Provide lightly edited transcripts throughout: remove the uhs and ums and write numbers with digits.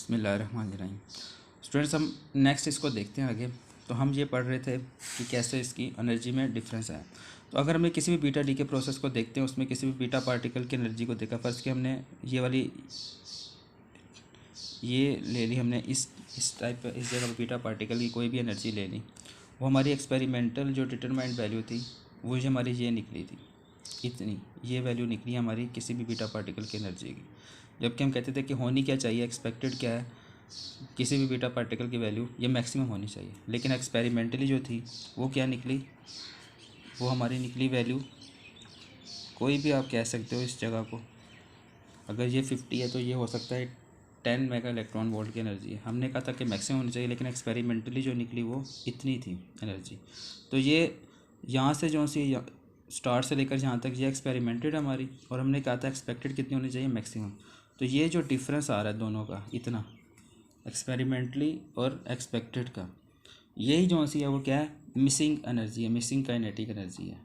बिस्मिल्लाहिर्रहमानिर्रहीम। स्टूडेंट्स, हम नेक्स्ट इसको देखते हैं आगे। तो हम ये पढ़ रहे थे कि कैसे इसकी एनर्जी में डिफरेंस है। तो अगर हमें किसी भी बीटा डी के प्रोसेस को देखते हैं, उसमें किसी भी बीटा पार्टिकल की एनर्जी को देखा, फर्स्ट कि हमने ये वाली ये ले ली, हमने इस टाइप इस जगह पर बीटा पार्टिकल की कोई भी एनर्जी ले ली, वो हमारी एक्सपेरिमेंटल जो डिटरमाइंड वैल्यू थी वो जो हमारी ये निकली थी, इतनी ये वैल्यू निकली हमारी किसी भी बीटा पार्टिकल की एनर्जी की। जबकि हम कहते थे कि होनी क्या चाहिए, एक्सपेक्टेड क्या है, किसी भी बीटा पार्टिकल की वैल्यू ये मैक्सिमम होनी चाहिए। लेकिन एक्सपेरिमेंटली जो थी वो क्या निकली, वो हमारी निकली वैल्यू, कोई भी आप कह सकते हो इस जगह को, अगर ये 50 है तो ये हो सकता है 10 मेगा इलेक्ट्रॉन वोल्ट की एनर्जी है। हमने कहा था कि मैक्सिमम होनी चाहिए, लेकिन एक्सपेरिमेंटली जो निकली वो इतनी थी एनर्जी। तो ये यहाँ से जो सी स्टार्ट से लेकर जहाँ तक ये एक्सपेरिमेंटेड हमारी, और हमने कहा था एक्सपेक्टेड कितनी होनी चाहिए, मैक्सिमम। तो ये जो डिफरेंस आ रहा है दोनों का इतना, एक्सपेरिमेंटली और एक्सपेक्टेड का, यही जो सी है वो क्या है, मिसिंग एनर्जी है, मिसिंग काइनेटिक एनर्जी है।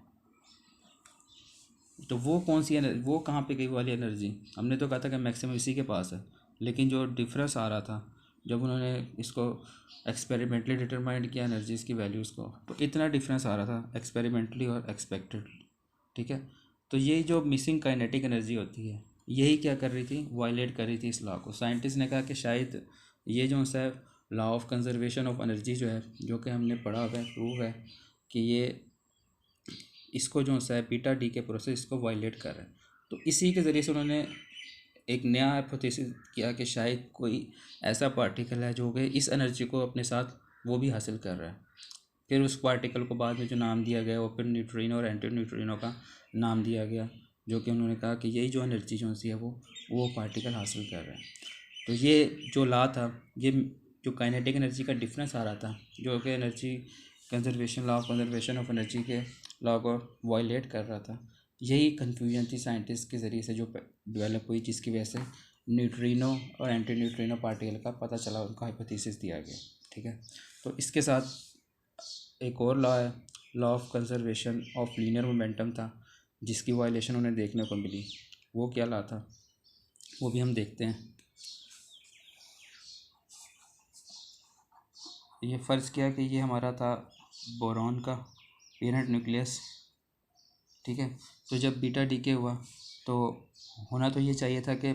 तो वो कौन सी एनर्जी, वो कहाँ पे गई वाली एनर्जी? हमने तो कहा था कि मैक्सिमम इसी के पास है, लेकिन जो डिफरेंस आ रहा था जब उन्होंने इसको एक्सपेरिमेंटली डिटरमाइंड किया एनर्जीज़ की वैल्यूज़ को, तो इतना डिफरेंस आ रहा था एक्सपेरिमेंटली और एक्सपेक्टेड। ठीक है, तो ये जो मिसिंग काइनेटिक एनर्जी होती है, यही क्या कर रही थी, वायलेट कर रही थी इस लॉ को। साइंटिस्ट ने कहा कि शायद ये जो सा law of conservation of energy जो है, जो कि हमने पढ़ा हुआ है, प्रूव है कि ये इसको जो सा है बीटा डी के प्रोसेस इसको वायलेट कर रहा है। तो इसी के ज़रिए से उन्होंने एक नया हाइपोथेसिस किया कि शायद कोई ऐसा पार्टिकल है जो कि इस एनर्जी को अपने साथ वो भी हासिल कर रहा है। फिर उस पार्टिकल को बाद में जो नाम दिया गया, ओपन न्यूट्रिनो और एंटी न्यूट्रिनो का नाम दिया गया, जो कि उन्होंने कहा कि यही जो एनर्जी जो सी है वो पार्टिकल हासिल कर रहा है। तो ये जो लॉ था, ये जो काइनेटिक एनर्जी का डिफरेंस आ रहा था, जो कि energy conservation, law of conservation of energy के लॉ को वायलेट कर रहा था, यही कन्फ्यूजन थी साइंटिस्ट के ज़रिए से जो डेवलप हुई, जिसकी वजह से न्यूट्रिनो और एंटी न्यूट्रिनो पार्टिकल का पता चला, उनका हाइपोथेसिस दिया गया। ठीक है, तो इसके साथ एक और लॉ है, law of conservation of linear momentum था, जिसकी वायलेशन उन्हें देखने को मिली। वो क्या लॉ था, वो भी हम देखते हैं। ये फ़र्ज़ किया कि ये हमारा था बोरॉन का पेरेंट न्यूक्लियस। ठीक है, तो जब बीटा डीके हुआ तो होना तो ये चाहिए था कि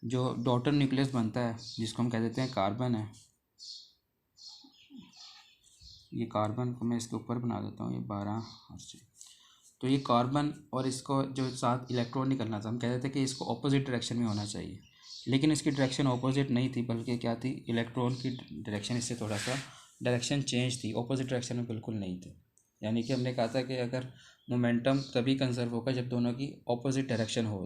जो डॉटर न्यूक्लियस बनता है, जिसको हम कह देते हैं कार्बन है, ये कार्बन को मैं इसके ऊपर बना देता हूँ, ये 12 से। तो ये कार्बन और इसको जो साथ इलेक्ट्रॉन निकलना था, हम कहते थे कि इसको ऑपोजिट डायरेक्शन में होना चाहिए, लेकिन इसकी डायरेक्शन ऑपोजिट नहीं थी, बल्कि क्या थी, इलेक्ट्रॉन की डायरेक्शन इससे थोड़ा सा डायरेक्शन चेंज थी, ऑपोजिट डायरेक्शन में बिल्कुल नहीं थी। यानी कि हमने कहा था कि अगर मोमेंटम तभी कंजर्व होगा जब दोनों की ऑपोजिट डायरेक्शन हो।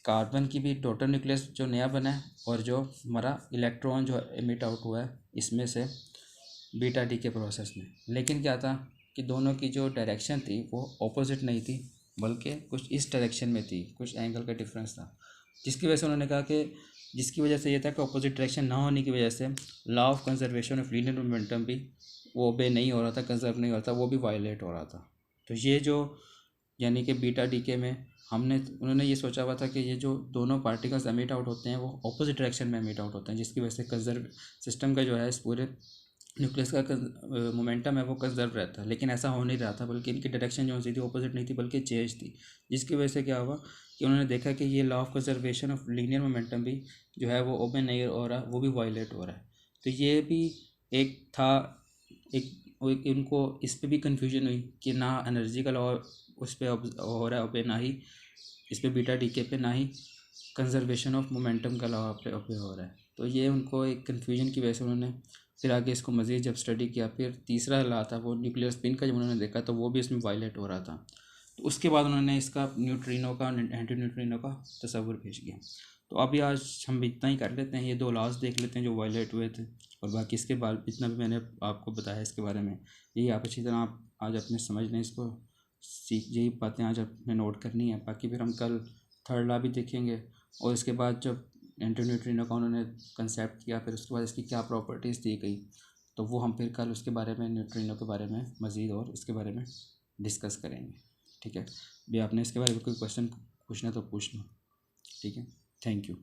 कार्बन की भी डॉटर न्यूक्लियस जो नया बना है, और जो हमारा इलेक्ट्रॉन जो एमिट आउट हुआ है इसमें से बीटा डी के प्रोसेस में, लेकिन क्या था कि दोनों की जो डायरेक्शन थी वो ऑपोजिट नहीं थी, बल्कि कुछ इस डायरेक्शन में थी, कुछ एंगल का डिफरेंस था, जिसकी वजह से उन्होंने कहा कि जिसकी वजह से ये था कि ऑपोजिट डायरेक्शन ना होने की वजह से law of conservation of linear momentum भी वो ओबे नहीं हो रहा था, कंजर्व नहीं हो रहा था, वो भी वायलेट हो रहा था। तो ये जो यानी कि बीटा डीके में उन्होंने ये सोचा हुआ था कि ये जो दोनों पार्टिकल्स एमिट आउट होते हैं वो ऑपोजिट डायरेक्शन में एमिट आउट होते हैं, जिसकी वजह से कंजर्व सिस्टम का जो है, इस पूरे न्यूक्लियस का मोमेंटम है वो कंजर्व रहता है। लेकिन ऐसा हो नहीं रहा था, बल्कि इनकी डायरेक्शन जो थी ऑपोजिट नहीं थी, बल्कि चेंज थी, जिसकी वजह से क्या हुआ कि उन्होंने देखा कि ये law of conservation of linear momentum भी जो है वो ओपन नहीं हो रहा, वो भी वायलेट हो रहा है। तो ये भी एक था, एक उनको इस पर भी कन्फ्यूजन हुई कि ना एनर्जी का लॉ उस पर हो रहा है ओपे, ना ही इस पर बीटा डीके पे, ना ही कंजर्वेशन ऑफ मोमेंटम का लॉ पे ओपे हो रहा है। तो ये उनको एक कन्फ्यूजन की वजह से उन्होंने फिर आगे इसको मज़ीद जब स्टडी किया, फिर तीसरा लॉ था वो न्यूक्लियर स्पिन का, जब उन्होंने देखा तो वो भी इसमें वायलेट हो रहा था। तो उसके बाद उन्होंने इसका न्यूट्रिनो का, एंटी न्यूट्रिनो का तस्वुर पेश किया। तो अभी आज हम इतना ही कर लेते हैं, ये दो लॉज देख लेते हैं जो वायलेट हुए थे, और बाकी इसके बाद जितना भी मैंने आपको बताया इसके बारे में, यही आप अच्छी तरह आप आज अपने समझ लें, इसको सीख, यही बातें आज अपने नोट करनी है। बाकी फिर हम कल थर्ड लॉ भी देखेंगे, और इसके बाद जब एंटी न्यूट्रिनो का उन्होंने कंसेप्ट किया, फिर उसके बाद इसकी क्या प्रॉपर्टीज़ दी गई, तो वो हम फिर कल उसके बारे में, न्यूट्रिनो के बारे में मज़ीद और इसके बारे में डिस्कस करेंगे। ठीक है, भी आपने इसके बारे में कोई क्वेश्चन पूछना तो पूछ लो। ठीक है, थैंक यू।